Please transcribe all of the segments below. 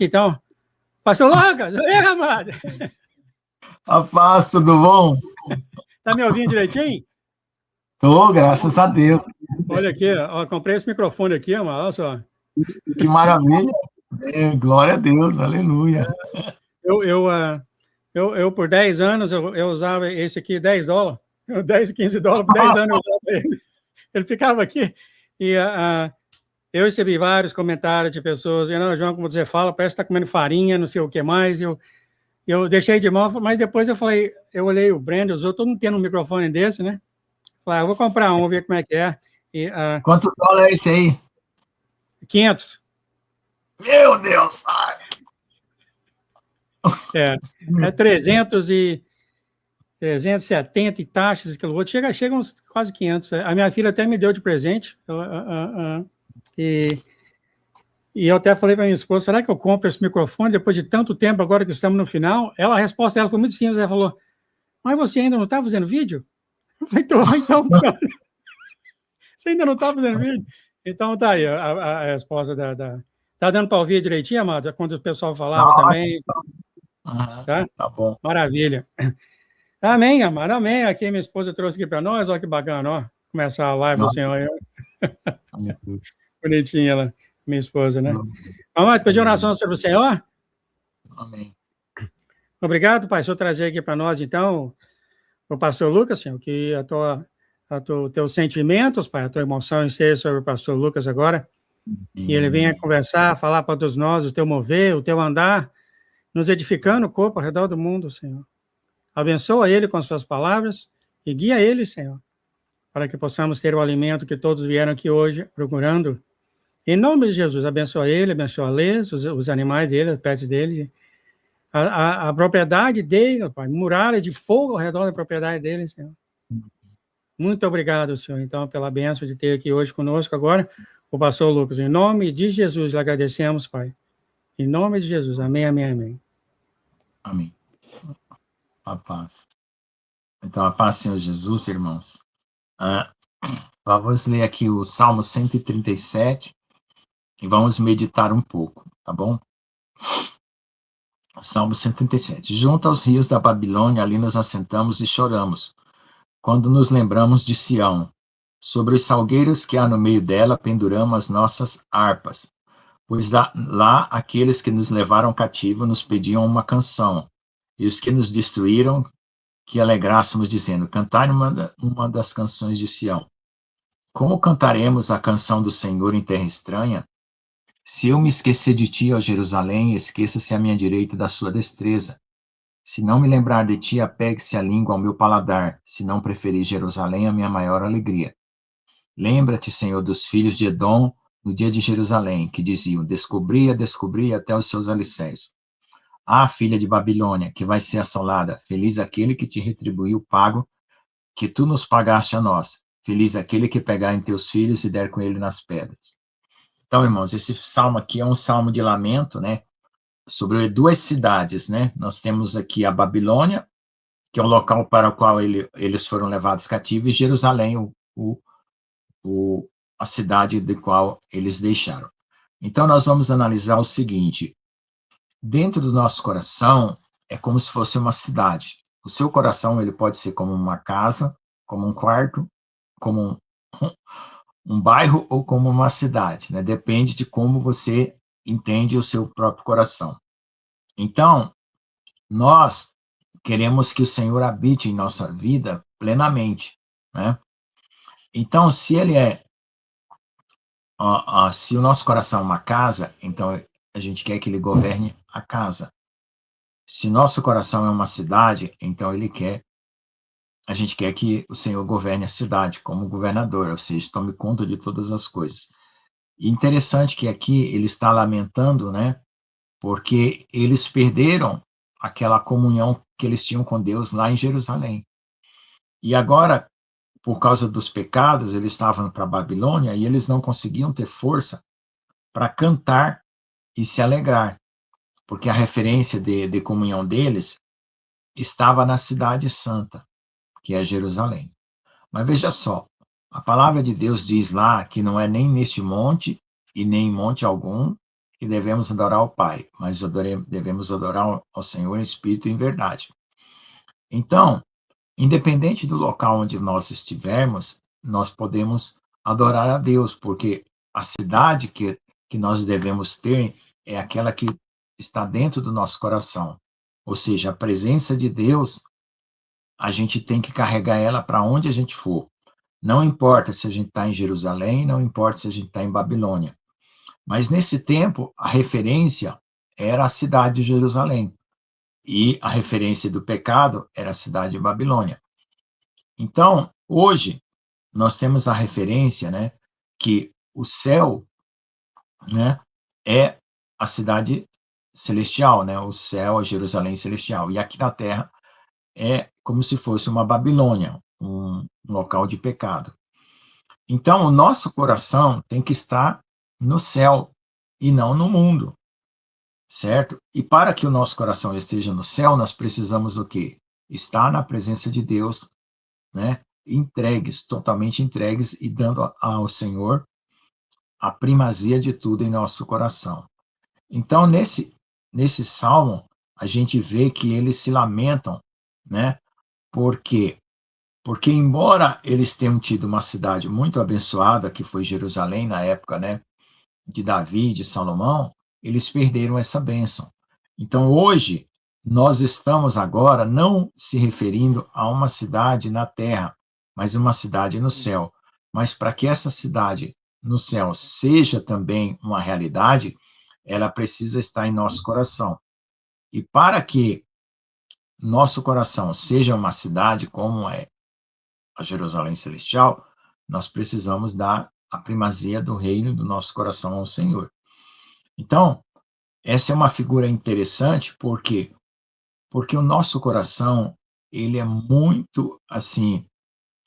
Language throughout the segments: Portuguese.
Então, pastor Lucas, amado. A paz, tudo bom? Tá me ouvindo direitinho? Tô, graças a Deus. Olha aqui, ó, comprei esse microfone aqui, amado, olha só. Que maravilha. Glória a Deus, aleluia. Eu por 10 anos, eu usava esse aqui, $10, 10, 15 dólares, por 10 anos eu usava ele. Ele ficava aqui, e eu recebi vários comentários de pessoas, não, João, como você fala, parece que está comendo farinha, não sei o que mais, eu deixei de mão, mas depois eu olhei o Brand, usou, todo mundo tendo um microfone desse, né? Falei, eu vou comprar um, vou ver como é que é. E, Quanto dólar é esse aí? 500. Meu Deus! Ai. É 370 e taxas, aquilo outro, chega uns quase 500. A minha filha até me deu de presente, e eu até falei para minha esposa, será que eu compro esse microfone depois de tanto tempo, agora que estamos no final? A resposta dela foi muito simples, ela falou, mas você ainda não está fazendo vídeo? Eu falei, então você ainda não está fazendo vídeo? Então tá aí a resposta Tá dando para ouvir direitinho, amado? Quando o pessoal falava também. Tá? Tá bom. Maravilha. Amém, amado, amém. Aqui minha esposa trouxe aqui para nós, olha que bacana, ó. Começar a live do Senhor. Bonitinha ela, minha esposa, né? Vamos pedir oração sobre o Senhor? Amém. Obrigado, Pai, Senhor trazer aqui para nós, então, o pastor Lucas, Senhor, que teus sentimentos, Pai, a tua emoção em ser sobre o pastor Lucas agora, e ele venha conversar, falar para todos nós o teu mover, o teu andar, nos edificando o corpo ao redor do mundo, Senhor. Abençoa ele com as suas palavras e guia ele, Senhor, para que possamos ter o alimento que todos vieram aqui hoje procurando. Em nome de Jesus, abençoa ele, abençoa a Lês, os animais dele, os pets dele, a propriedade dele, Pai, muralha de fogo ao redor da propriedade dele, Senhor. Muito obrigado, Senhor, então, pela bênção de ter aqui hoje conosco agora o pastor Lucas. Em nome de Jesus, lhe agradecemos, Pai. Em nome de Jesus, amém, amém, amém. Amém. A paz. Então, a paz, Senhor Jesus, irmãos. Vamos ler aqui o Salmo 137 e vamos meditar um pouco, tá bom? Salmo 137. Junto aos rios da Babilônia, ali nos assentamos e choramos, quando nos lembramos de Sião. Sobre os salgueiros que há no meio dela, penduramos as nossas harpas, pois lá aqueles que nos levaram cativo nos pediam uma canção, e os que nos destruíram, que alegrássemos, dizendo, cantai uma das canções de Sião. Como cantaremos a canção do Senhor em terra estranha? Se eu me esquecer de ti, ó Jerusalém, esqueça-se à minha direita da sua destreza. Se não me lembrar de ti, apegue-se a língua ao meu paladar, se não preferir Jerusalém, a minha maior alegria. Lembra-te, Senhor, dos filhos de Edom, no dia de Jerusalém, que diziam, descobria até os seus alicerces. Ah, filha de Babilônia, que vai ser assolada, feliz aquele que te retribuiu o pago, que tu nos pagaste a nós. Feliz aquele que pegar em teus filhos e der com ele nas pedras. Então, irmãos, esse salmo aqui é um salmo de lamento, né? Sobre duas cidades, né? Nós temos aqui a Babilônia, que é o local para o qual eles foram levados cativos, e Jerusalém, a cidade de qual eles deixaram. Então, nós vamos analisar o seguinte: dentro do nosso coração, é como se fosse uma cidade. O seu coração, ele pode ser como uma casa, como um quarto, como um bairro ou como uma cidade, né? Depende de como você entende o seu próprio coração. Então, nós queremos que o Senhor habite em nossa vida plenamente, né? Então, se o nosso coração é uma casa, então a gente quer que ele governe a casa. Se nosso coração é uma cidade, então a gente quer que o Senhor governe a cidade como governador, ou seja, tome conta de todas as coisas. E interessante que aqui ele está lamentando, né? Porque eles perderam aquela comunhão que eles tinham com Deus lá em Jerusalém. E agora, por causa dos pecados, eles estavam para a Babilônia e eles não conseguiam ter força para cantar e se alegrar, porque a referência de comunhão deles estava na cidade santa, que é Jerusalém. Mas veja só, a palavra de Deus diz lá que não é nem neste monte e nem em monte algum, que devemos adorar ao Pai, mas devemos adorar ao Senhor em espírito e em verdade. Então, independente do local onde nós estivermos, nós podemos adorar a Deus, porque a cidade que nós devemos ter é aquela que está dentro do nosso coração. Ou seja, a presença de Deus, a gente tem que carregar ela para onde a gente for. Não importa se a gente está em Jerusalém, não importa se a gente está em Babilônia. Mas nesse tempo, a referência era a cidade de Jerusalém. E a referência do pecado era a cidade de Babilônia. Então, hoje, nós temos a referência, né, que o céu, né, é a cidade celestial, né, o céu é Jerusalém celestial, e aqui na terra é como se fosse uma Babilônia, um local de pecado. Então, o nosso coração tem que estar no céu e não no mundo, certo? E para que o nosso coração esteja no céu, nós precisamos o quê? Estar na presença de Deus, né? Entregues, totalmente entregues e dando ao Senhor a primazia de tudo em nosso coração. Então, nesse salmo, a gente vê que eles se lamentam, né? Por quê? Porque, embora eles tenham tido uma cidade muito abençoada, que foi Jerusalém na época, né, de Davi, de Salomão, eles perderam essa bênção. Então, hoje, nós estamos agora não se referindo a uma cidade na terra, mas uma cidade no céu. Mas para que essa cidade no céu seja também uma realidade, ela precisa estar em nosso coração. E para que nosso coração seja uma cidade como é a Jerusalém Celestial, nós precisamos dar a primazia do reino do nosso coração ao Senhor. Então, essa é uma figura interessante, porque o nosso coração, ele é muito, assim,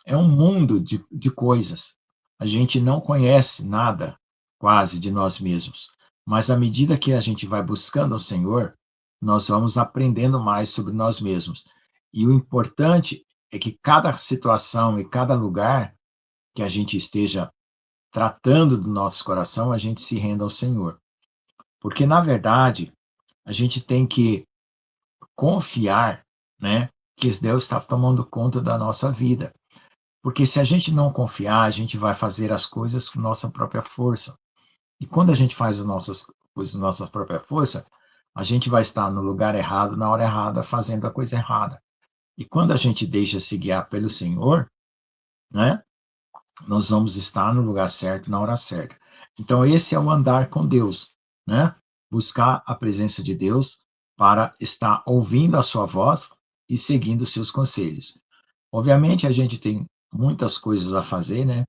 é um mundo de coisas. A gente não conhece nada, quase, de nós mesmos. Mas à medida que a gente vai buscando o Senhor, nós vamos aprendendo mais sobre nós mesmos. E o importante é que cada situação e cada lugar que a gente esteja tratando do nosso coração, a gente se renda ao Senhor. Porque, na verdade, a gente tem que confiar, né, que Deus está tomando conta da nossa vida. Porque se a gente não confiar, a gente vai fazer as coisas com nossa própria força. E quando a gente faz as nossas coisas com nossa própria força, a gente vai estar no lugar errado, na hora errada, fazendo a coisa errada. E quando a gente deixa se guiar pelo Senhor, né, nós vamos estar no lugar certo, na hora certa. Então, esse é o andar com Deus, né? Buscar a presença de Deus para estar ouvindo a sua voz e seguindo os seus conselhos. Obviamente, a gente tem muitas coisas a fazer, né?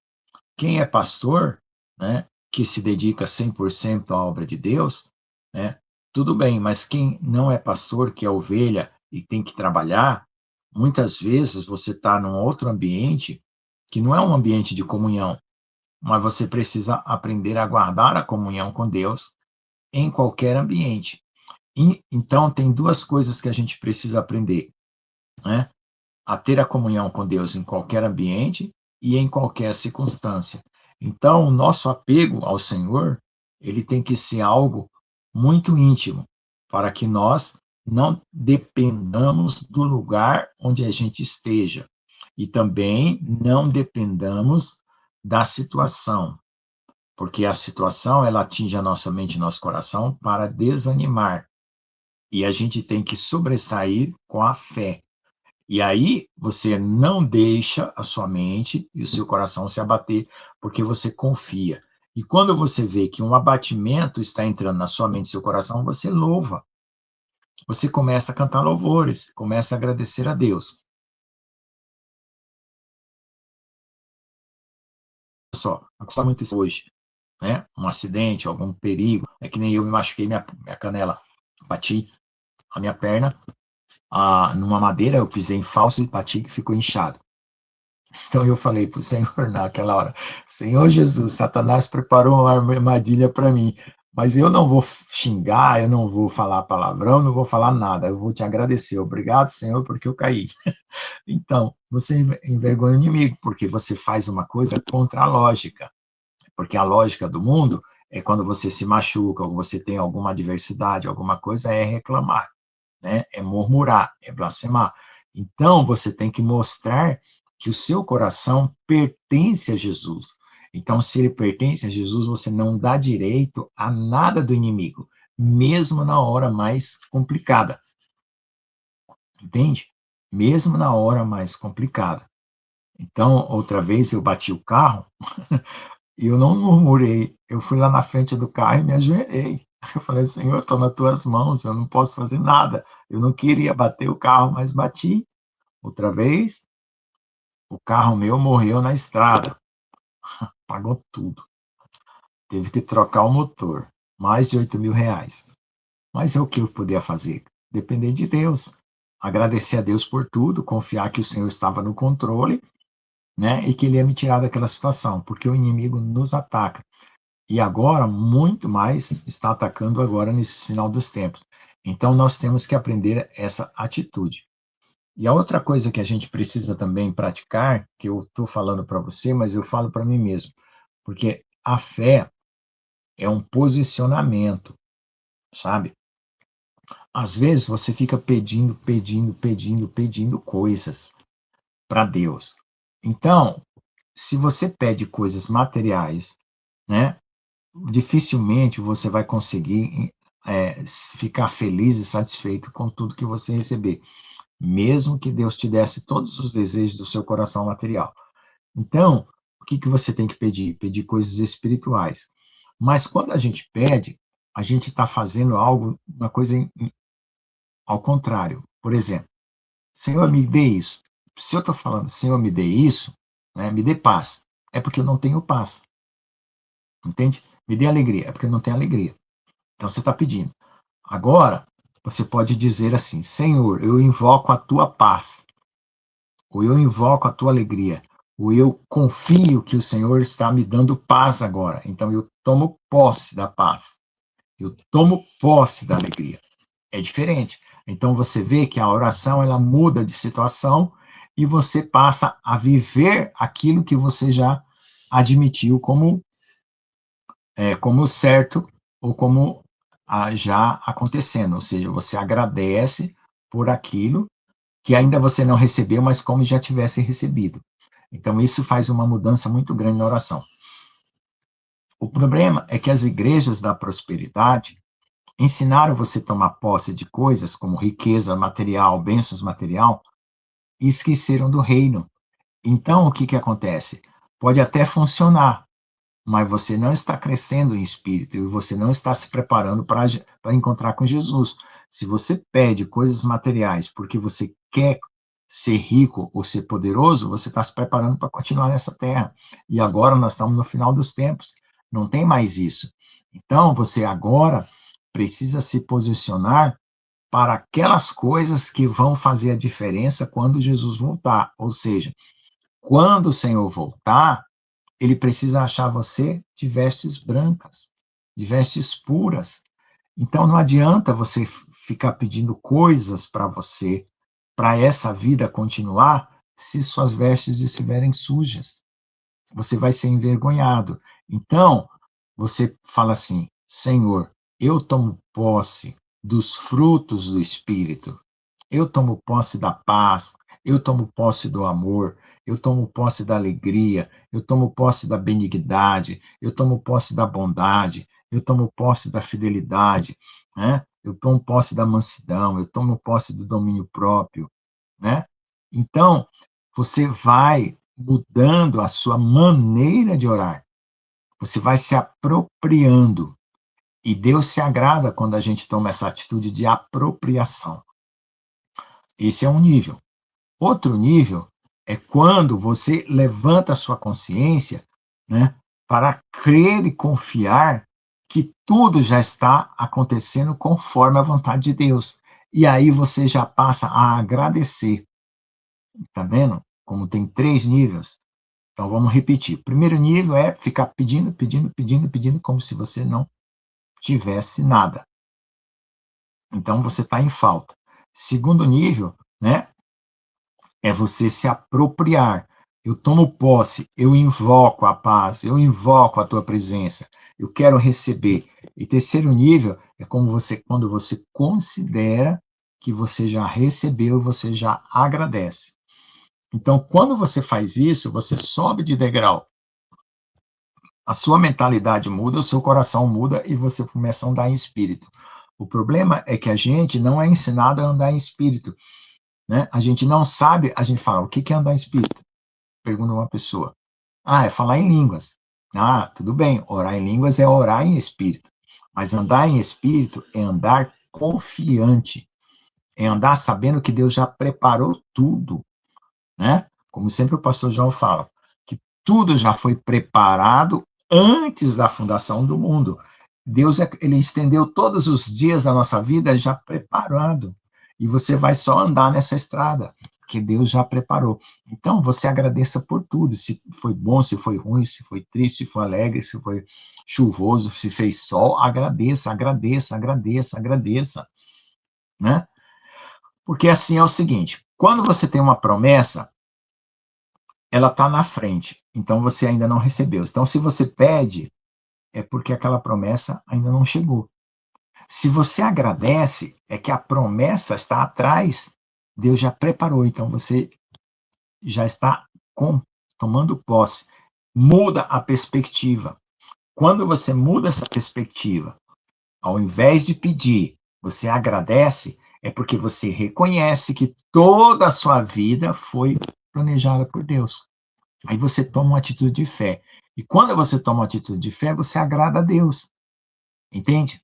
Quem é pastor, né, que se dedica 100% à obra de Deus, né? Tudo bem, mas quem não é pastor, que é ovelha e tem que trabalhar, muitas vezes você está num outro ambiente que não é um ambiente de comunhão, mas você precisa aprender a guardar a comunhão com Deus em qualquer ambiente. E, então, tem duas coisas que a gente precisa aprender, né? A ter a comunhão com Deus em qualquer ambiente e em qualquer circunstância. Então, o nosso apego ao Senhor, ele tem que ser algo muito íntimo, para que nós não dependamos do lugar onde a gente esteja e também não dependamos da situação, porque a situação ela atinge a nossa mente e nosso coração para desanimar, e a gente tem que sobressair com a fé. E aí você não deixa a sua mente e o seu coração se abater, porque você confia. E quando você vê que um abatimento está entrando na sua mente e seu coração, você louva. Você começa a cantar louvores, começa a agradecer a Deus. Só, acontece muito isso hoje, né? Um acidente, algum perigo. É que nem eu me machuquei minha canela, bati a minha perna numa madeira, eu pisei em falso e bati que ficou inchado. Então eu falei para o Senhor naquela hora, Senhor Jesus, Satanás preparou uma armadilha para mim, mas eu não vou xingar, eu não vou falar palavrão, não vou falar nada, eu vou te agradecer. Obrigado, Senhor, porque eu caí. Então, você envergonha o inimigo, porque você faz uma coisa contra a lógica, porque a lógica do mundo é quando você se machuca, ou você tem alguma adversidade, alguma coisa, é reclamar, né? É murmurar, é blasfemar. Então, você tem que mostrar que o seu coração pertence a Jesus. Então, se ele pertence a Jesus, você não dá direito a nada do inimigo, mesmo na hora mais complicada. Entende? Mesmo na hora mais complicada. Então, outra vez eu bati o carro e eu não murmurei. Eu fui lá na frente do carro e me ajoelhei. Eu falei, Senhor, estou nas tuas mãos, eu não posso fazer nada. Eu não queria bater o carro, mas bati. Outra vez, o carro meu morreu na estrada. Pagou tudo. Teve que trocar o motor. Mais de R$ 8.000. Mas é o que eu podia fazer? Depender de Deus. Agradecer a Deus por tudo, confiar que o Senhor estava no controle, né? E que ele ia me tirar daquela situação, porque o inimigo nos ataca. E agora, muito mais, está atacando agora nesse final dos tempos. Então, nós temos que aprender essa atitude. E a outra coisa que a gente precisa também praticar, que eu estou falando para você, mas eu falo para mim mesmo, porque a fé é um posicionamento, sabe? Às vezes você fica pedindo coisas para Deus. Então, se você pede coisas materiais, né, dificilmente você vai conseguir ficar feliz e satisfeito com tudo que você receber, mesmo que Deus te desse todos os desejos do seu coração material. Então, o que você tem que pedir? Pedir coisas espirituais. Mas quando a gente pede, a gente está fazendo algo, uma coisa ao contrário. Por exemplo, Senhor, me dê isso. Se eu estou falando, Senhor, me dê isso, né, me dê paz, é porque eu não tenho paz. Entende? Me dê alegria, é porque eu não tenho alegria. Então você está pedindo. Agora, você pode dizer assim: Senhor, eu invoco a tua paz, ou eu invoco a tua alegria, ou eu confio que o Senhor está me dando paz agora. Então eu tomo posse da paz, eu tomo posse da alegria. É diferente. Então você vê que a oração ela muda de situação e você passa a viver aquilo que você já admitiu como certo ou como já acontecendo. Ou seja, você agradece por aquilo que ainda você não recebeu, mas como já tivesse recebido. Então isso faz uma mudança muito grande na oração. O problema é que as igrejas da prosperidade ensinaram você a tomar posse de coisas como riqueza material, bênçãos material, e esqueceram do reino. Então, o que acontece? Pode até funcionar, mas você não está crescendo em espírito e você não está se preparando para encontrar com Jesus. Se você pede coisas materiais porque você quer ser rico ou ser poderoso, você está se preparando para continuar nessa terra. E agora nós estamos no final dos tempos. Não tem mais isso. Então, você agora precisa se posicionar para aquelas coisas que vão fazer a diferença quando Jesus voltar. Ou seja, quando o Senhor voltar, ele precisa achar você de vestes brancas, de vestes puras. Então não adianta você ficar pedindo coisas para você, para essa vida continuar, se suas vestes estiverem sujas. Você vai ser envergonhado. Então, você fala assim: Senhor, eu tomo posse dos frutos do Espírito. Eu tomo posse da paz, eu tomo posse do amor, eu tomo posse da alegria, eu tomo posse da benignidade, eu tomo posse da bondade, eu tomo posse da fidelidade, né? Eu tomo posse da mansidão, eu tomo posse do domínio próprio, né? Então, você vai mudando a sua maneira de orar, você vai se apropriando, e Deus se agrada quando a gente toma essa atitude de apropriação. Esse é um nível. Outro nível é quando você levanta a sua consciência, né, para crer e confiar que tudo já está acontecendo conforme a vontade de Deus. E aí você já passa a agradecer. Tá vendo? Como tem 3 níveis. Então vamos repetir. O primeiro nível é ficar pedindo, como se você não tivesse nada. Então você está em falta. Segundo nível, né, é você se apropriar. Eu tomo posse, eu invoco a paz, eu invoco a tua presença, eu quero receber. E terceiro nível é quando você considera que você já recebeu, você já agradece. Então, quando você faz isso, você sobe de degrau. A sua mentalidade muda, o seu coração muda e você começa a andar em espírito. O problema é que a gente não é ensinado a andar em espírito, né? A gente não sabe, a gente fala, o que é andar em espírito? Pergunta uma pessoa. Ah, é falar em línguas. Ah, tudo bem, orar em línguas é orar em espírito. Mas andar em espírito é andar confiante, é andar sabendo que Deus já preparou tudo, né? Como sempre o pastor João fala, que tudo já foi preparado antes da fundação do mundo. Deus, ele estendeu todos os dias da nossa vida já preparado. E você vai só andar nessa estrada, que Deus já preparou. Então, você agradeça por tudo, se foi bom, se foi ruim, se foi triste, se foi alegre, se foi chuvoso, se fez sol, agradeça, agradeça, agradeça, agradeça, né? Porque assim é o seguinte, quando você tem uma promessa, ela está na frente, então você ainda não recebeu. Então, se você pede, é porque aquela promessa ainda não chegou. Se você agradece, é que a promessa está atrás, Deus já preparou, então você já está tomando posse. Muda a perspectiva. Quando você muda essa perspectiva, ao invés de pedir, você agradece, é porque você reconhece que toda a sua vida foi planejada por Deus. Aí você toma uma atitude de fé. E quando você toma uma atitude de fé, você agrada a Deus. Entende?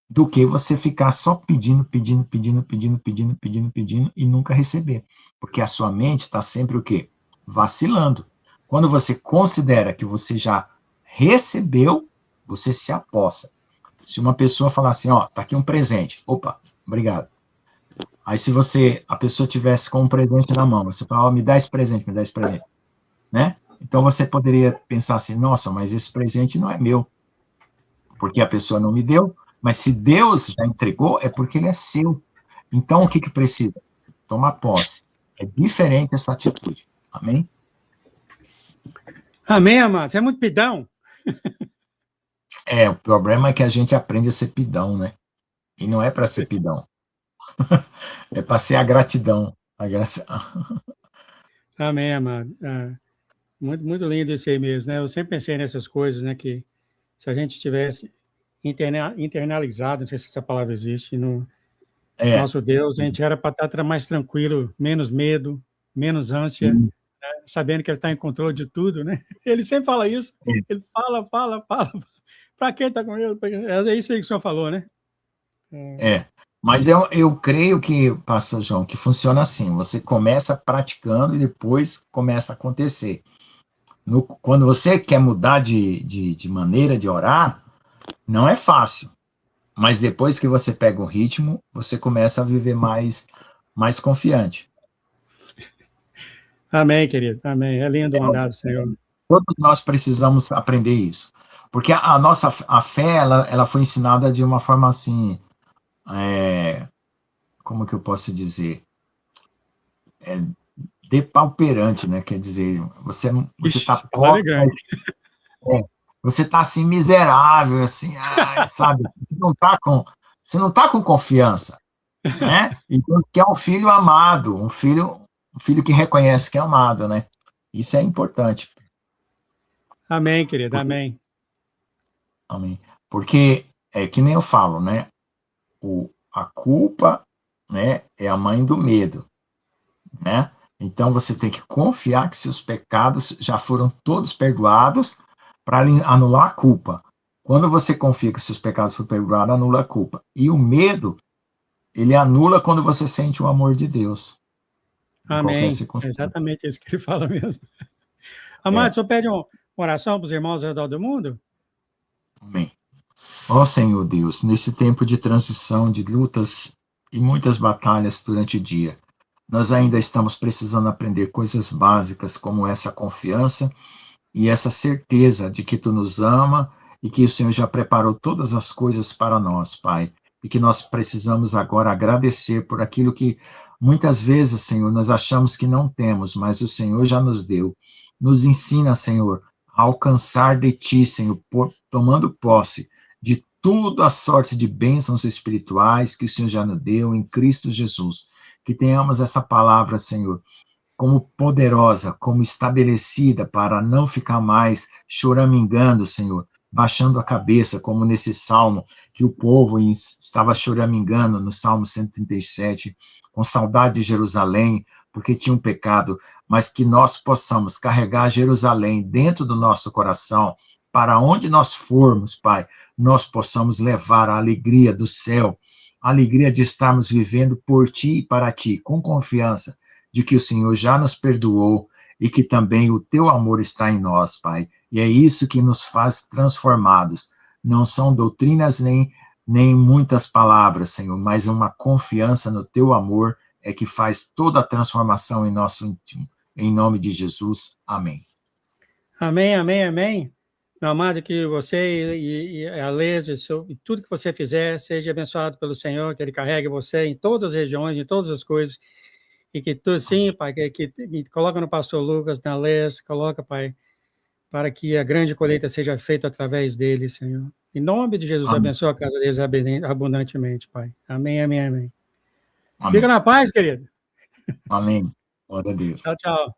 Do que você ficar só pedindo, pedindo, pedindo, pedindo, pedindo, pedindo, pedindo e nunca receber. Porque a sua mente está sempre o quê? Vacilando. Quando você considera que você já recebeu, você se apossa. Se uma pessoa falar assim, ó, tá aqui um presente. Opa, obrigado. Aí se a pessoa tivesse com um presente na mão, você fala, ó, me dá esse presente, me dá esse presente. Né? Então você poderia pensar assim, nossa, mas esse presente não é meu, porque a pessoa não me deu, mas se Deus já entregou, é porque ele é seu. Então o que precisa? Tomar posse. É diferente essa atitude. Amém? Amém, amado. Você é muito pidão. O problema é que a gente aprende a ser pidão, né? E não é para ser pidão. É para ser a gratidão. A graça... Amém, amado. Muito, muito lindo isso aí mesmo, né? Eu sempre pensei nessas coisas, né? Que se a gente tivesse internalizado, não sei se essa palavra existe, no nosso Deus, a gente era para estar mais tranquilo, menos medo, menos ânsia, né? Sabendo que ele está em controle de tudo, né? Ele sempre fala isso. Ele fala. Para quem está com ele? É isso aí que o senhor falou, né? Mas eu creio que, pastor João, que funciona assim, você começa praticando e depois começa a acontecer. Quando você quer mudar de maneira de orar, não é fácil, mas depois que você pega o ritmo, você começa a viver mais confiante. Amém, querido, amém, é lindo andar do Senhor. Todos nós precisamos aprender isso, porque a fé, ela foi ensinada de uma forma assim, como que eu posso dizer? Depauperante, né? Quer dizer, você está pobre, você está assim miserável, assim, sabe? Você não tá com confiança, né? Então, que é um filho amado, um filho que reconhece que é amado, né? Isso é importante. Amém, querido, amém. Amém. Porque é que nem eu falo, né? A culpa, né, é a mãe do medo, né? Então você tem que confiar que seus pecados já foram todos perdoados para anular a culpa. Quando você confia que seus pecados foram perdoados, anula a culpa. E o medo, ele anula quando você sente o amor de Deus. Amém. É exatamente isso que ele fala mesmo. Amado, o senhor pede uma oração para os irmãos ao redor do mundo? Amém. Ó Senhor Deus, nesse tempo de transição, de lutas e muitas batalhas durante o dia, nós ainda estamos precisando aprender coisas básicas como essa confiança e essa certeza de que Tu nos ama e que o Senhor já preparou todas as coisas para nós, Pai. E que nós precisamos agora agradecer por aquilo que muitas vezes, Senhor, nós achamos que não temos, mas o Senhor já nos deu. Nos ensina, Senhor, alcançar de ti, Senhor, tomando posse de tudo a sorte de bênçãos espirituais que o Senhor já nos deu em Cristo Jesus. Que tenhamos essa palavra, Senhor, como poderosa, como estabelecida para não ficar mais choramingando, Senhor, baixando a cabeça, como nesse salmo, que o povo estava choramingando no Salmo 137, com saudade de Jerusalém, porque tinha um pecado, mas que nós possamos carregar Jerusalém dentro do nosso coração, para onde nós formos, Pai, nós possamos levar a alegria do céu, a alegria de estarmos vivendo por Ti e para Ti, com confiança, de que o Senhor já nos perdoou e que também o Teu amor está em nós, Pai. E é isso que nos faz transformados. Não são doutrinas nem muitas palavras, Senhor, mas uma confiança no Teu amor é que faz toda a transformação em nosso íntimo. Em nome de Jesus, amém. Amém, amém, amém. Meu amado, que você e a Lesa e tudo que você fizer seja abençoado pelo Senhor, que Ele carregue você em todas as regiões, em todas as coisas, e que tu, sim, Pai, que coloca no pastor Lucas, na Lesa, coloca, Pai, para que a grande colheita seja feita através dele, Senhor. Em nome de Jesus, Amém. abençoa a casa deles abundantemente, Pai. Amém, amém, amém. Amém. Fica na paz, querido. Amém. Glória a Deus. Tchau, tchau.